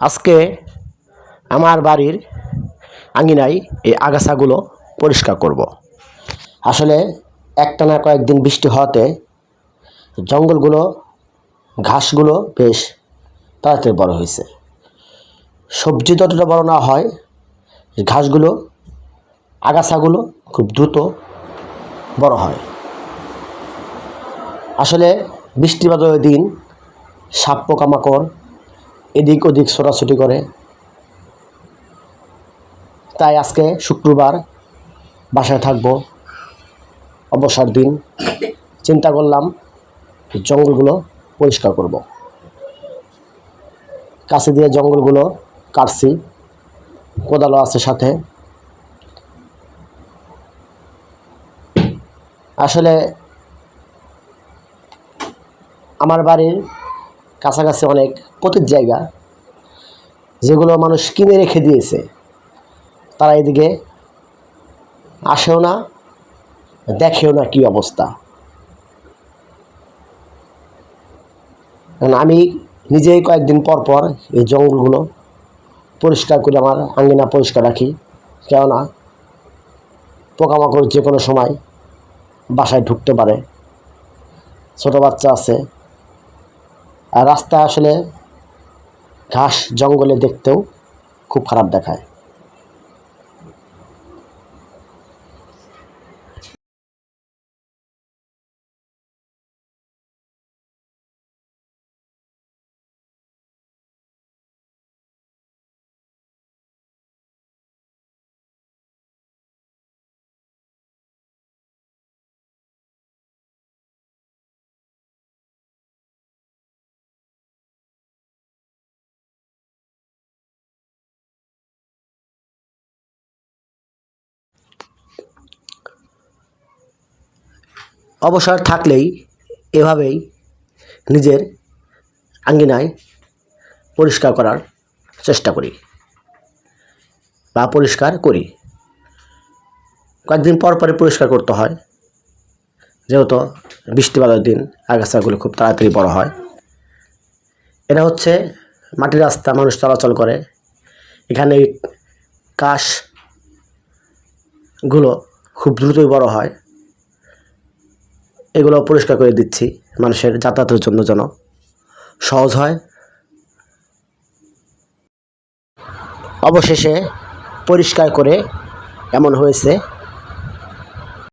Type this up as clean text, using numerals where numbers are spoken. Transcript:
আজকে আমার বাড়ির আঙিনায় এই আগাছাগুলো পরিষ্কার করব। আসলে একটানা কয়েকদিন বৃষ্টি হওয়াতে জঙ্গলগুলো ঘাসগুলো বেশ তাড়াতাড়ি বড় হয়েছে। সবজি যতটা বড় না হয়, ঘাসগুলো আগাছাগুলো খুব দ্রুত বড় হয়। আসলে বৃষ্টি বাদলের দিন সাপ পোকামাকড় এদিক ওদিক ছোটাছুটি করে, তাই আজকে শুক্রবার বাসায় থাকবো, অবসর দিন। চিন্তা করলাম জঙ্গলগুলো পরিষ্কার করব। কাছে দিয়ে জঙ্গলগুলো কাটছি, কোদালও আছে সাথে। আসলে আমার বাড়ির কাছাকাছি অনেক পতিত জায়গা, যেগুলো মানুষ কিনে রেখে দিয়েছে, তারা এদিকে আসেও না, দেখেও না কি অবস্থা। আমি নিজেই কয়েকদিন পর পর এই জঙ্গলগুলো পরিষ্কার করে আমার আঙ্গিনা পরিষ্কার রাখি, কেননা পোকামাকড় যে কোনো সময় বাসায় ঢুকতে পারে, ছোটো বাচ্চা আছে। আর রাস্তায় আসলে ঘাস জঙ্গলে দেখতেও খুব খারাপ দেখায়। অবসর থাকলেই এভাবেই নিজের আঙ্গিনায় পরিষ্কার করার চেষ্টা করি বা পরিষ্কার করি। কয়েকদিন পর পরে পরিষ্কার করতে হয়, যেহেতু বৃষ্টি বাদলের দিন আগাছাগুলো খুব তাড়াতাড়ি বড় হয়। এটা হচ্ছে মাটির রাস্তা, মানুষ চলাচল করে, এখানে কাশগুলো খুব দ্রুতই বড় হয়। এগুলো পরিষ্কার করে দিচ্ছি মানুষের যাতায়াতের জন্য যেন সহজ হয়। অবশেষে পরিষ্কার করে এমন হয়েছে